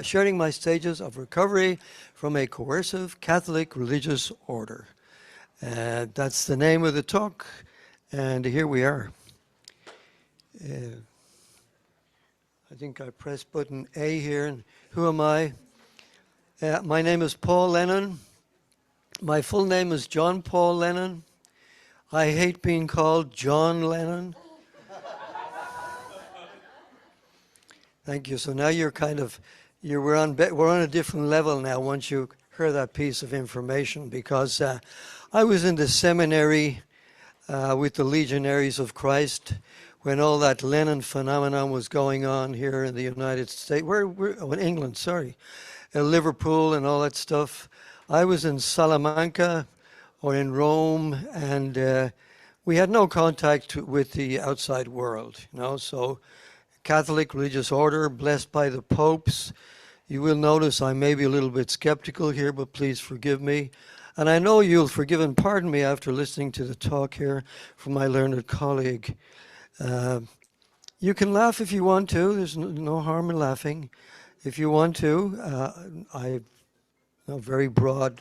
sharing my stages of recovery from a coercive Catholic religious order. That's the name of the talk, and here we are. I think I pressed button A here, and who am I? My name is Paul Lennon. My full name is John Paul Lennon. I hate being called John Lennon. Thank you. So now you're kind of, we're on a different level now once you heard that piece of information, because I was in the seminary with the Legionaries of Christ when all that Lennon phenomenon was going on here in the United States. In England, sorry. Liverpool and all that stuff. I was in Salamanca or in Rome, and we had no contact with the outside world, so Catholic religious order, blessed by the popes. You will notice I may be a little bit skeptical here, but please forgive me. And I know you'll forgive and pardon me after listening to the talk here from my learned colleague. You can laugh if you want to. There's no harm in laughing. If you want to, I have a very broad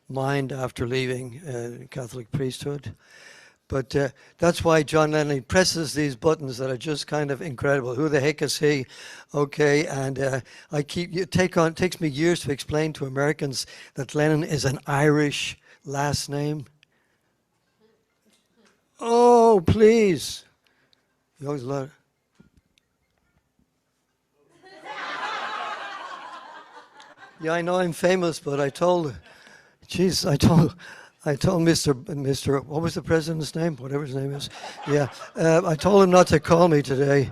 mind after leaving Catholic priesthood. But that's why John Lennon presses these buttons that are just kind of incredible. Who the heck is he? Okay, and it takes me years to explain to Americans that Lennon is an Irish last name. Oh, please. You always love it. Yeah, I know I'm famous, but I told Mr. What was the president's name? Whatever his name is. Yeah, I told him not to call me today.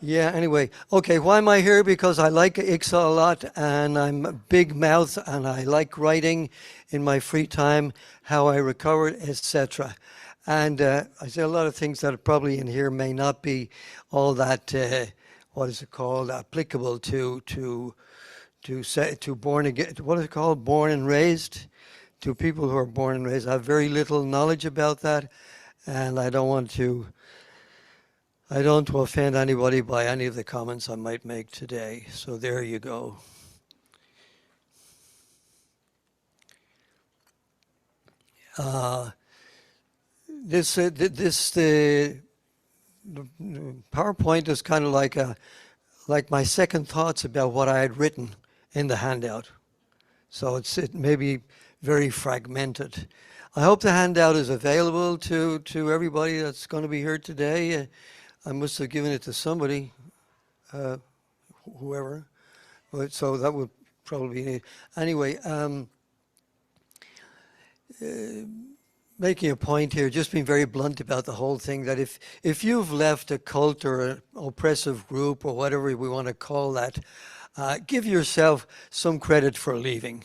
Yeah, anyway. Okay, why am I here? Because I like I.C.S.A. a lot, and I'm a big mouth, and I like writing in my free time, how I recovered, etc. And I say a lot of things that are probably in here may not be all that, what is it called, applicable to born again, what is it called, born and raised? To people who are born and raised. I have very little knowledge about that, and I don't want to offend anybody by any of the comments I might make today. So there you go. The PowerPoint is kind of like my second thoughts about what I had written in the handout. So it may be very fragmented. I hope the handout is available to everybody that's going to be here today. I must have given it to somebody, whoever. So that would probably be neat. Anyway, making a point here, just being very blunt about the whole thing, that if you've left a cult or an oppressive group or whatever we want to call that, give yourself some credit for leaving.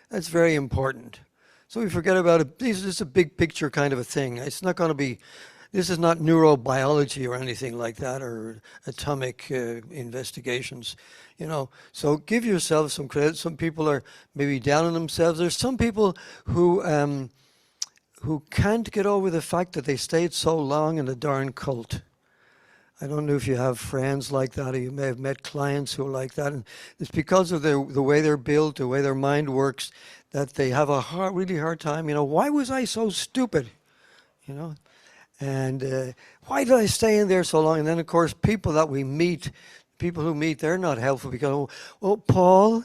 That's very important. So we forget about it. This is a big picture kind of a thing. It's not going to be, this is not neurobiology or anything like that, or atomic investigations, So give yourself some credit. Some people are maybe down on themselves. There's some people who can't get over the fact that they stayed so long in a darn cult. I don't know if you have friends like that, or you may have met clients who are like that. And it's because of the way they're built, the way their mind works, that they have a really hard time. Why was I so stupid? And why did I stay in there so long? And then, of course, people who meet, they're not helpful because, well, Paul,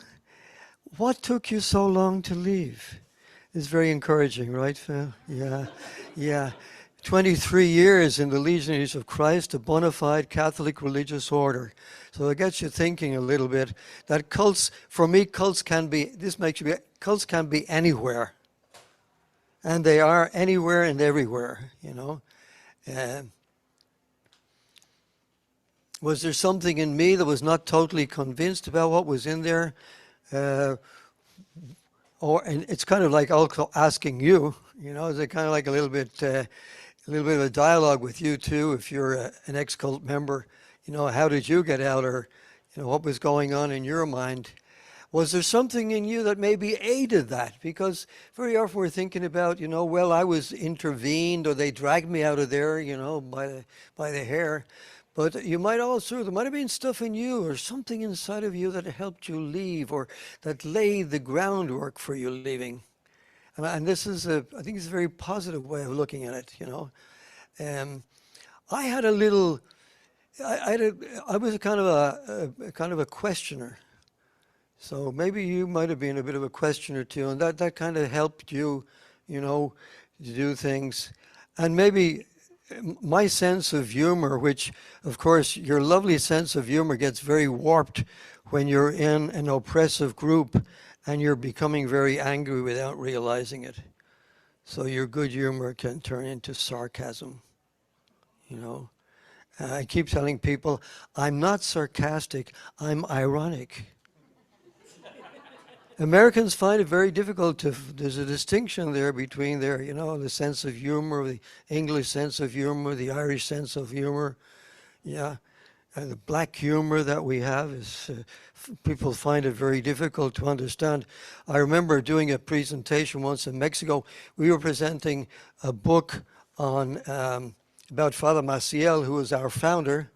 what took you so long to leave? It's very encouraging, right, Phil? Yeah. 23 years in the Legionaries of Christ, a bona fide Catholic religious order. So it gets you thinking a little bit that cults, for me, cults can be anywhere. And they are anywhere and everywhere, Was there something in me that was not totally convinced about what was in there? And it's kind of like also asking you, it's kind of like a little bit of a dialogue with you too, if you're an ex-cult member. How did you get out, or what was going on in your mind? Was there something in you that maybe aided that? Because very often we're thinking about, well, I was intervened, or they dragged me out of there, by the hair. But you might also, there might have been stuff in you or something inside of you that helped you leave or that laid the groundwork for you leaving. And this is I think it's a very positive way of looking at it, you know. I had a little, I was a kind of a questioner. So maybe you might have been a bit of a questioner too, and that kind of helped you, you know, to do things. And maybe my sense of humor, which of course your lovely sense of humor gets very warped when you're in an oppressive group and you're becoming very angry without realizing it. So your good humor can turn into sarcasm, you know. I keep telling people, I'm not sarcastic, I'm ironic. Americans find it very difficult to, there's a distinction there between their, you know, the sense of humor, the English sense of humor, the Irish sense of humor. Yeah. And the black humor that we have is, people find it very difficult to understand. I remember doing a presentation once in Mexico. We were presenting a book on, about Father Maciel, who was our founder.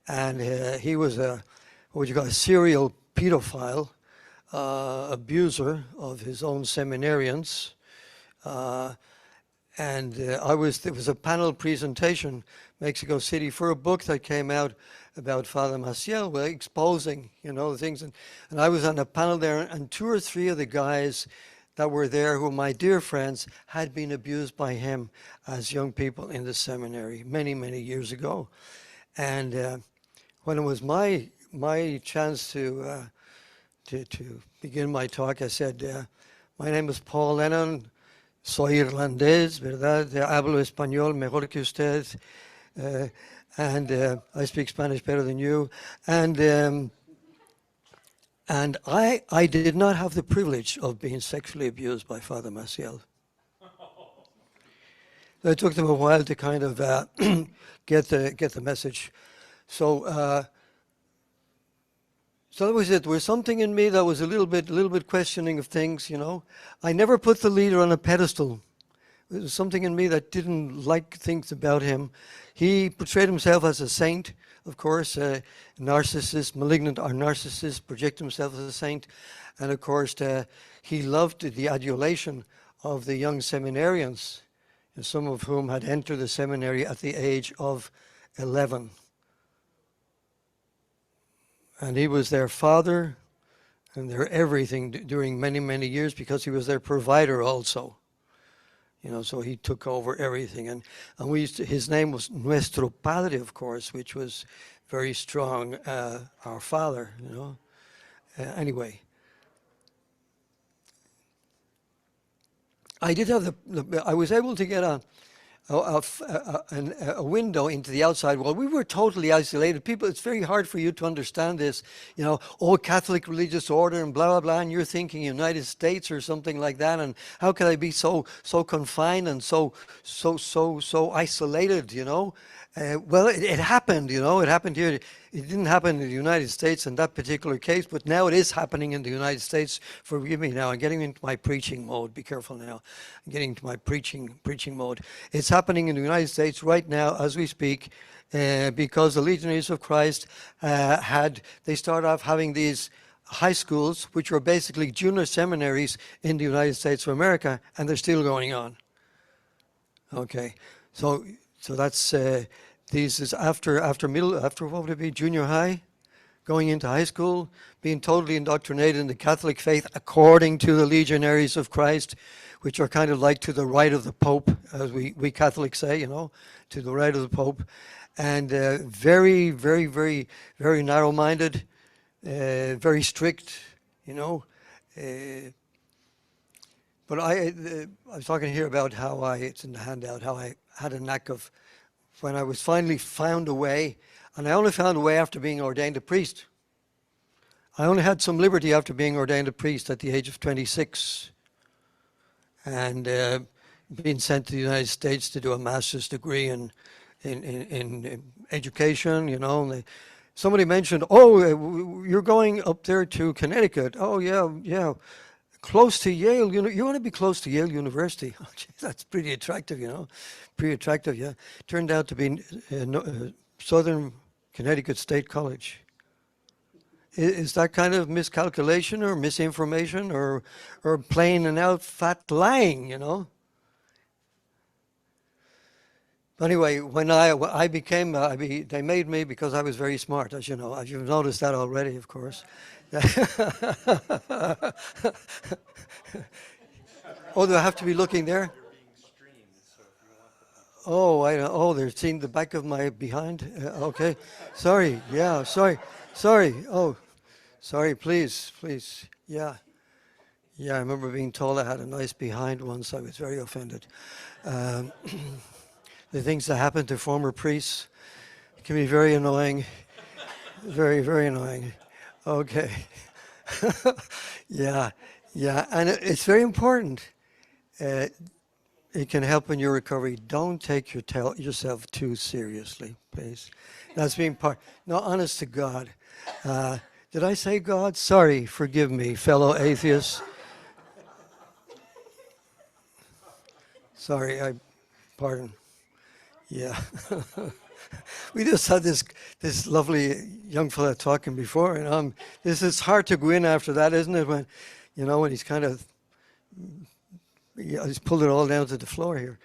And he was what you call a serial pedophile. Abuser of his own seminarians, and it was a panel presentation, Mexico City, for a book that came out about Father Maciel, exposing, you know, the things, and I was on a panel there, and 2 or 3 of the guys that were there, who were my dear friends, had been abused by him as young people in the seminary many, many years ago, and when it was my chance to begin my talk, I said, my name is Paul Lennon, soy irlandés, ¿verdad? Hablo español mejor que usted, and I speak Spanish better than you. And I did not have the privilege of being sexually abused by Father Maciel. It took them a while to kind of get the message. So that was it. There was something in me that was a little bit questioning of things, you know. I never put the leader on a pedestal. There was something in me that didn't like things about him. He portrayed himself as a saint, of course, narcissist, malignant or narcissist, project himself as a saint. And of course, he loved the adulation of the young seminarians, and some of whom had entered the seminary at the age of 11. And he was their father and their everything during many, many years, because he was their provider also. You know, so he took over everything. And we used to, his name was Nuestro Padre, of course, which was very strong, our Father, you know. Anyway. I did have I was able to get a window into the outside world. We were totally isolated. People, it's very hard for you to understand this, you know, Catholic religious order and blah, blah, blah, and you're thinking United States or something like that, and how could I be so confined and so isolated, you know? Well, it happened, you know, it happened here. It didn't happen in the United States in that particular case, but now it is happening in the United States. Forgive me now, I'm getting into my preaching mode. Be careful now. I'm getting into my preaching mode. It's happening in the United States right now as we speak, because the Legionaries of Christ they started off having these high schools, which were basically junior seminaries in the United States of America, and they're still going on. Okay, so that's these is after what would it be, junior high, going into high school, being totally indoctrinated in the Catholic faith according to the Legionaries of Christ, which are kind of like to the right of the Pope, as we Catholics say, you know, to the right of the Pope, and very, very, very, very narrow-minded, very strict, you know. But I was talking here about how it's in the handout, how I had a knack of, when I was finally found a way, and I only found a way after being ordained a priest. I only had some liberty after being ordained a priest at the age of 26, and being sent to the United States to do a master's degree in education, you know. And somebody mentioned, you're going up there to Connecticut. Oh, yeah. Close to Yale, you want to be close to Yale University. Oh, geez, that's pretty attractive, you know. Pretty attractive, yeah. Turned out to be southern Connecticut State College. Is that kind of miscalculation or misinformation or plain and out fat lying, you know? Anyway, when I became, they made me because I was very smart, as you know. As you've noticed that already, of course. Oh, do I have to be looking there? Oh, they're seeing the back of my behind? Okay. Sorry. Yeah, sorry. Sorry. Oh, sorry. Please. Yeah. Yeah, I remember being told I had a nice behind once. I was very offended. Um, the things that happen to former priests can be very annoying. Very, very annoying. Okay. Yeah. And it's very important. It can help in your recovery. Don't take yourself too seriously, please. That's being part. No, honest to God. Did I say God? Sorry, forgive me, fellow atheists. Sorry, pardon. Yeah. We just had this lovely young fella talking before, and this is hard to go in after that, isn't it? When he's kind of, he's pulled it all down to the floor here.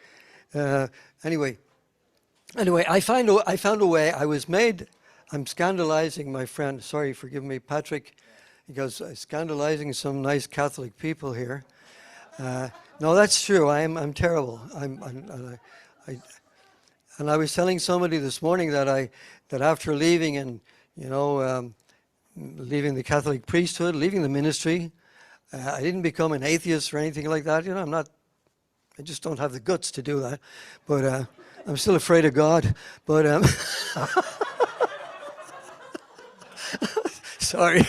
Anyway, I found a way. I'm scandalizing my friend. Sorry, forgive me, Patrick, because I'm scandalizing some nice Catholic people here. No, that's true. I'm terrible. And I was telling somebody this morning that after leaving and leaving the Catholic priesthood, leaving the ministry, I didn't become an atheist or anything like that. I just don't have the guts to do that. But I'm still afraid of God. But sorry.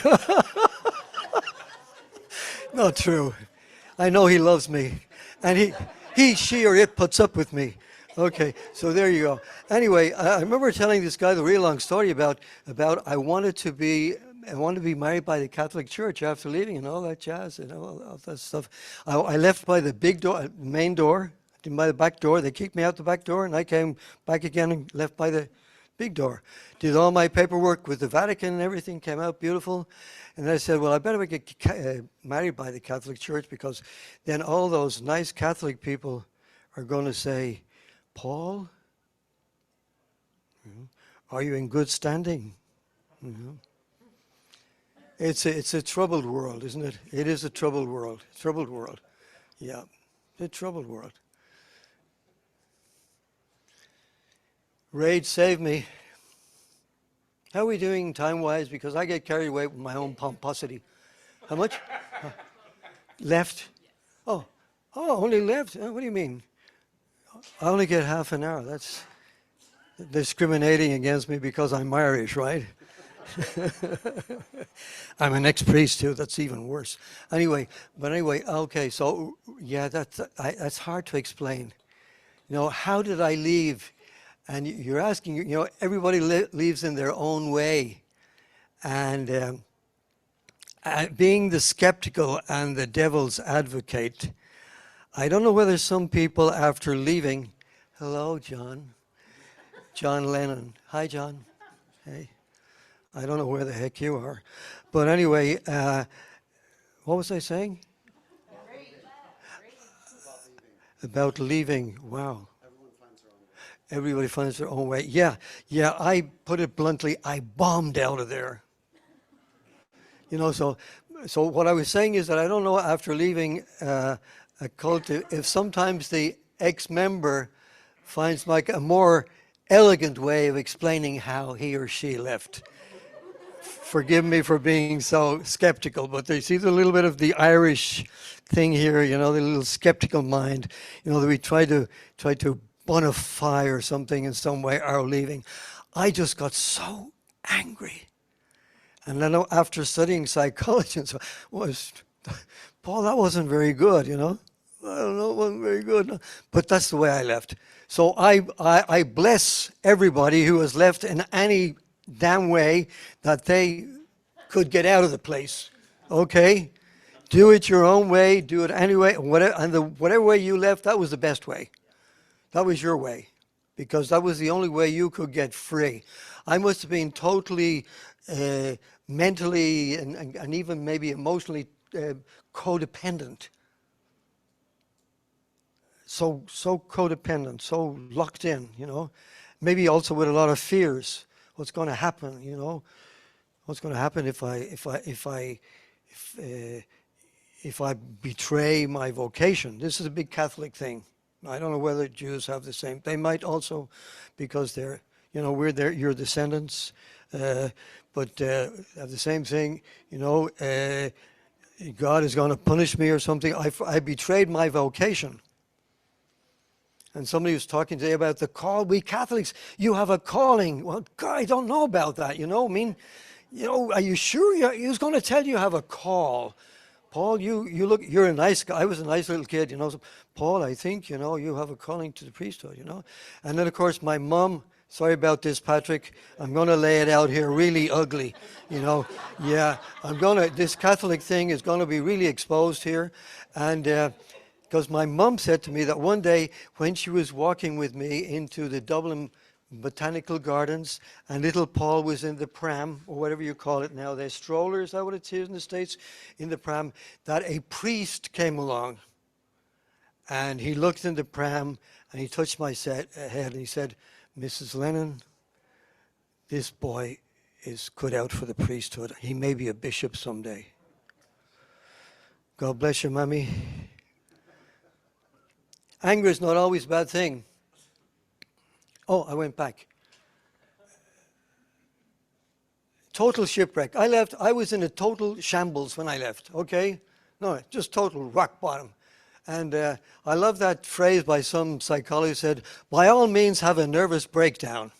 Not true. I know He loves me, and he, she, or it puts up with me. Okay, so there you go. Anyway, I remember telling this guy the real long story about I wanted to be married by the Catholic Church after leaving and all that jazz and all that stuff. I left by the big door, main door, by the back door. They kicked me out the back door, and I came back again and left by the big door. Did all my paperwork with the Vatican and everything, came out beautiful. And I said, well, I better get married by the Catholic Church, because then all those nice Catholic people are going to say, Paul, are you in good standing? It's a troubled world, isn't it? It is a troubled world. Troubled world. Yeah, a troubled world. Rage saved me. How are we doing time-wise? Because I get carried away with my own pomposity. How much? Left? Oh, only left? What do you mean? I only get half an hour. That's discriminating against me because I'm Irish, right? I'm an ex-priest too. That's even worse. Anyway, okay. So yeah, that's hard to explain. How did I leave? And you're asking, everybody leaves in their own way, and being the skeptical and the devil's advocate. I don't know whether some people after leaving, hello, John Lennon. Hi, John. Hey. I don't know where the heck you are. But anyway, what was I saying? About leaving. Wow. Everybody finds their own way. Yeah, I put it bluntly, I bombed out of there. So what I was saying is that I don't know after leaving a cult, if sometimes the ex-member finds like a more elegant way of explaining how he or she left. Forgive me for being so skeptical, but they see the little bit of the Irish thing here, the little skeptical mind, that we try to bonify or something in some way our leaving. I just got so angry. And then after studying psychology, Paul, that wasn't very good, I don't know, it wasn't very good. But that's the way I left. So I bless everybody who has left in any damn way that they could get out of the place. Okay? Do it your own way, do it anyway, whatever way you left, that was the best way. That was your way, because that was the only way you could get free. I must have been totally mentally and even maybe emotionally codependent. So codependent, so locked in, Maybe also with a lot of fears. What's going to happen, What's going to happen if I betray my vocation? This is a big Catholic thing. I don't know whether Jews have the same. They might also, because they're, we're your descendants, but have the same thing. God is going to punish me or something. I betrayed my vocation. And somebody was talking today about the call. We Catholics, you have a calling. Well, God, I don't know about that. Are you sure? Who's going to tell you have a call? Paul, you look, you're a nice guy. I was a nice little kid, So, Paul, I think, you have a calling to the priesthood, And then, of course, my mom, sorry about this, Patrick. I'm going to lay it out here really ugly, Yeah, this Catholic thing is going to be really exposed here. And because my mom said to me that one day when she was walking with me into the Dublin Botanical Gardens, and little Paul was in the pram, or whatever you call it now, the stroller, is that what it is in the States? In the pram, that a priest came along, and he looked in the pram, and he touched my head, and he said, Mrs. Lennon, this boy is cut out for the priesthood. He may be a bishop someday. God bless you, Mammy. Anger is not always a bad thing. Oh, I went back. Total shipwreck. I was in a total shambles when I left, okay? No, just total rock bottom. And I love that phrase by some psychologist said, by all means have a nervous breakdown.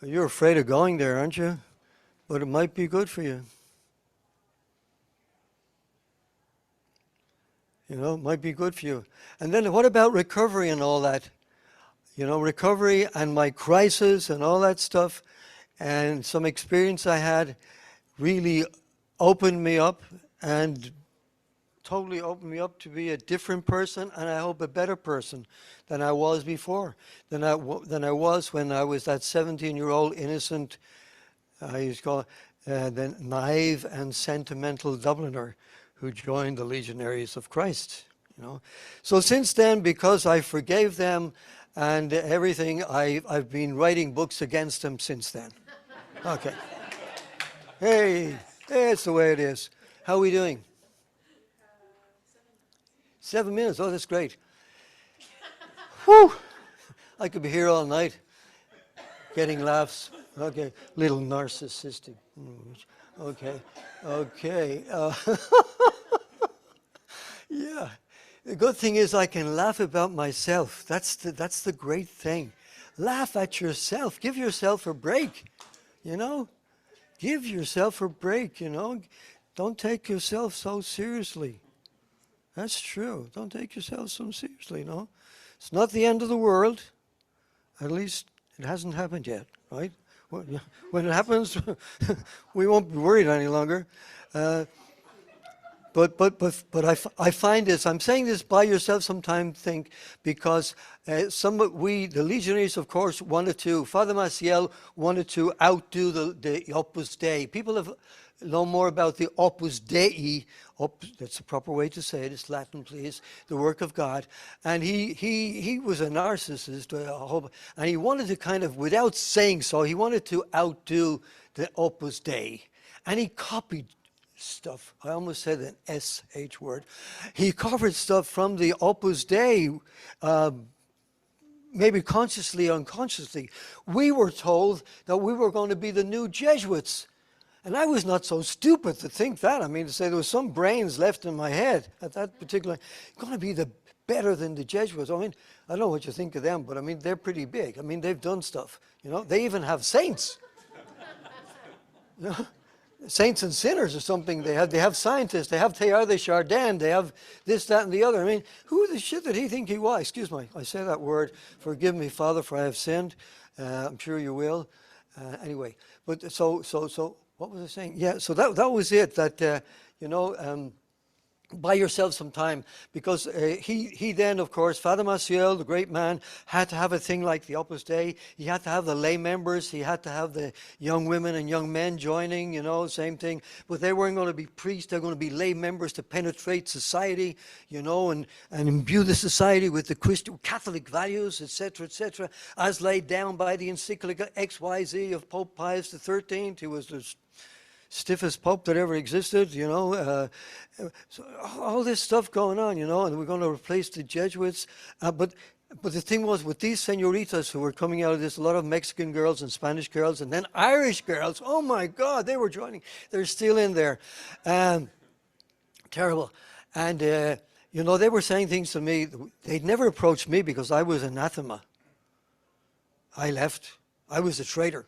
You're afraid of going there, aren't you? But it might be good for you. It might be good for you. And then what about recovery and all that? Recovery and my crisis and all that stuff and some experience I had really opened me up and totally opened me up to be a different person, and I hope a better person than I was before, than I was when I was that 17-year-old innocent, I used to call it, the naive and sentimental Dubliner who joined the Legionaries of Christ. So since then, because I forgave them and everything, I've been writing books against them since then. Okay. Hey, it's the way it is. How are we doing? 7 minutes. Oh, that's great. Whew. I could be here all night getting laughs. Okay. Little narcissistic. Okay. Yeah. The good thing is I can laugh about myself. That's the great thing. Laugh at yourself. Give yourself a break. Give yourself a break, Don't take yourself so seriously. That's true. Don't take yourself so seriously, It's not the end of the world. At least it hasn't happened yet, right? When it happens, we won't be worried any longer. But I find this, I'm saying this by yourself sometimes think, because the Legionaries, of course, Father Maciel wanted to outdo the Opus Dei. People have know more about the Opus Dei, that's the proper way to say it, it's Latin, please, the work of God. And he was a narcissist, and he wanted to kind of, without saying so, he wanted to outdo the Opus Dei. And he copied stuff. I almost said an SH word. He covered stuff from the Opus Dei, maybe consciously, unconsciously. We were told that we were going to be the new Jesuits. And I was not so stupid to think that. To say there was some brains left in my head at that particular, going to be better than the Jesuits. I don't know what you think of them, but they're pretty big. They've done stuff. They even have saints. Saints and sinners or something. They have scientists. They have Teilhard de Chardin. They have this, that, and the other. Who the shit did he think he was? Excuse me, I say that word. Forgive me, Father, for I have sinned. I'm sure you will. Anyway, but so what was I saying? Yeah, so that was it. That buy yourself some time, because he then, of course, Father Maciel, the great man, had to have a thing like the Opus Dei. He had to have the lay members. He had to have the young women and young men joining, same thing. But they weren't going to be priests. They're going to be lay members to penetrate society, and imbue the society with the Christian Catholic values, etc., as laid down by the encyclical XYZ of Pope Pius XIII. He was the stiffest pope that ever existed, so all this stuff going on, and we're going to replace the Jesuits. But the thing was, with these senoritas who were coming out of this, a lot of Mexican girls and Spanish girls, and then Irish girls, oh my God, they were joining. They're still in there. Terrible. And, they were saying things to me. They'd never approached me because I was anathema. I left. I was a traitor.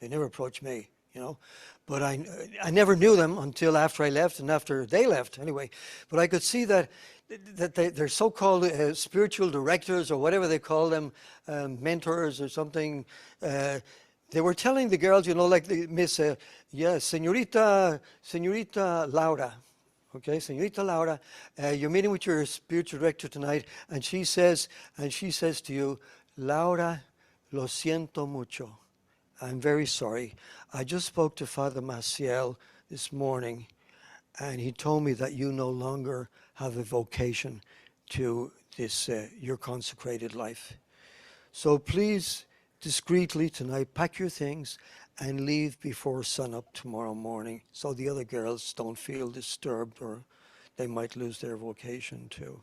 They never approached me, But I never knew them until after I left and after they left anyway. But I could see that they're so-called spiritual directors or whatever they call them, mentors or something. They were telling the girls, like the Miss, Señorita Laura. Okay, Señorita Laura, you're meeting with your spiritual director tonight, and she says to you, Laura, lo siento mucho. I'm very sorry. I just spoke to Father Maciel this morning, and he told me that you no longer have a vocation to this, your consecrated life. So please, discreetly tonight, pack your things and leave before sunup tomorrow morning, so the other girls don't feel disturbed, or they might lose their vocation too.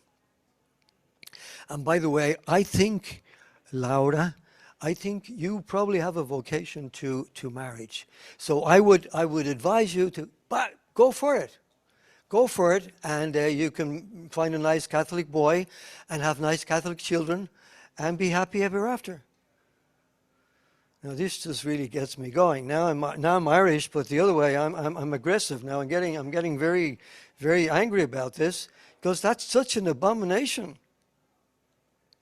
And by the way, I think, Laura, you probably have a vocation to marriage. So I would advise you to go for it. Go for it, and you can find a nice Catholic boy and have nice Catholic children and be happy ever after. Now this just really gets me going. Now I'm Irish, but the other way I'm aggressive now. I'm getting very, very angry about this, because that's such an abomination.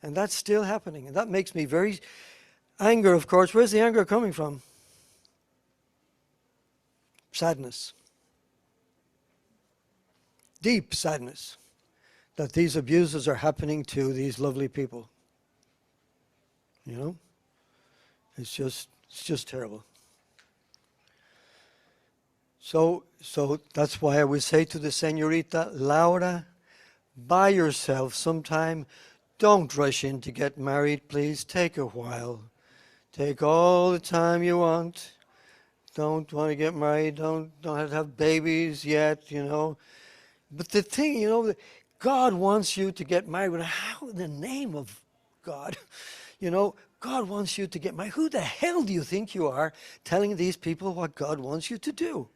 And that's still happening, and that makes me very anger, of course. Where's the anger coming from? Sadness. Deep sadness that these abuses are happening to these lovely people. It's just terrible. So that's why I would say to the Señorita Laura, buy yourself some time. Don't rush in to get married, please. Take a while. Take all the time you want. Don't want to get married. Don't have to have babies yet, But the thing, God wants you to get married. How in the name of God? God wants you to get married. Who the hell do you think you are telling these people what God wants you to do?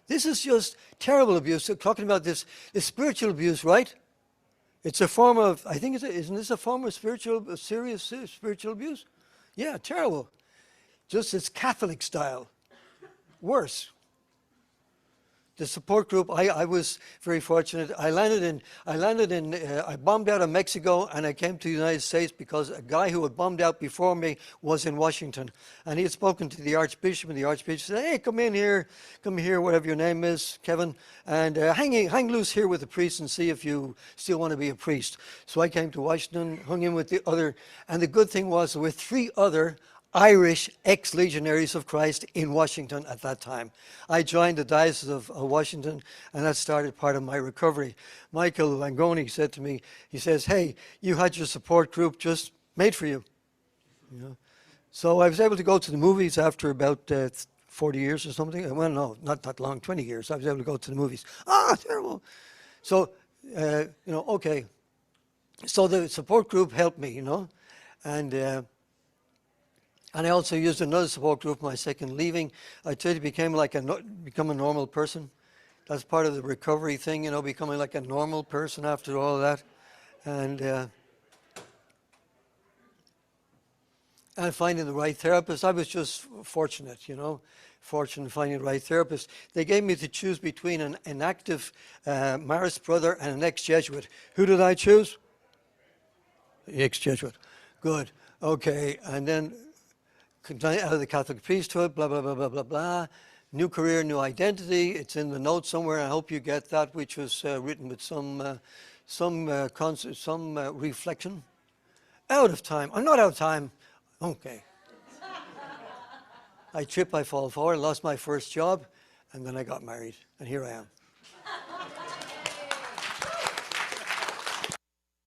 This is just terrible abuse. So talking about this spiritual abuse, right? It's a form of, isn't this a form of serious spiritual abuse? Yeah, terrible. Just it's Catholic style. Worse. The support group, I was very fortunate. I bombed out of Mexico, and I came to the United States because a guy who had bombed out before me was in Washington. And he had spoken to the Archbishop, and the Archbishop said, hey, come here, whatever your name is, Kevin, and hang loose here with the priest and see if you still want to be a priest. So I came to Washington, hung in with the other, and the good thing was with 3 other Irish ex-legionaries of Christ in Washington at that time. I joined the Diocese of Washington, and that started part of my recovery. Michael Langone said to me, he says, hey, you had your support group just made for you. So I was able to go to the movies after about 40 years or something. Well, no, not that long, 20 years. I was able to go to the movies. Terrible. So, okay. So the support group helped me, and I also used another support group my second leaving. I tried to become a normal person. That's part of the recovery thing, becoming like a normal person after all of that. And finding the right therapist. I was just fortunate, fortunate finding the right therapist. They gave me to choose between an active Marist brother and an ex-Jesuit. Who did I choose? The ex-Jesuit. Good. Okay. And then out of the Catholic priesthood, blah, blah, blah, blah, blah, blah. New career, new identity. It's in the notes somewhere. I hope you get that, which was written with some reflection. Out of time. I'm not out of time. Okay. I trip, I fall forward, lost my first job, and then I got married, and here I am.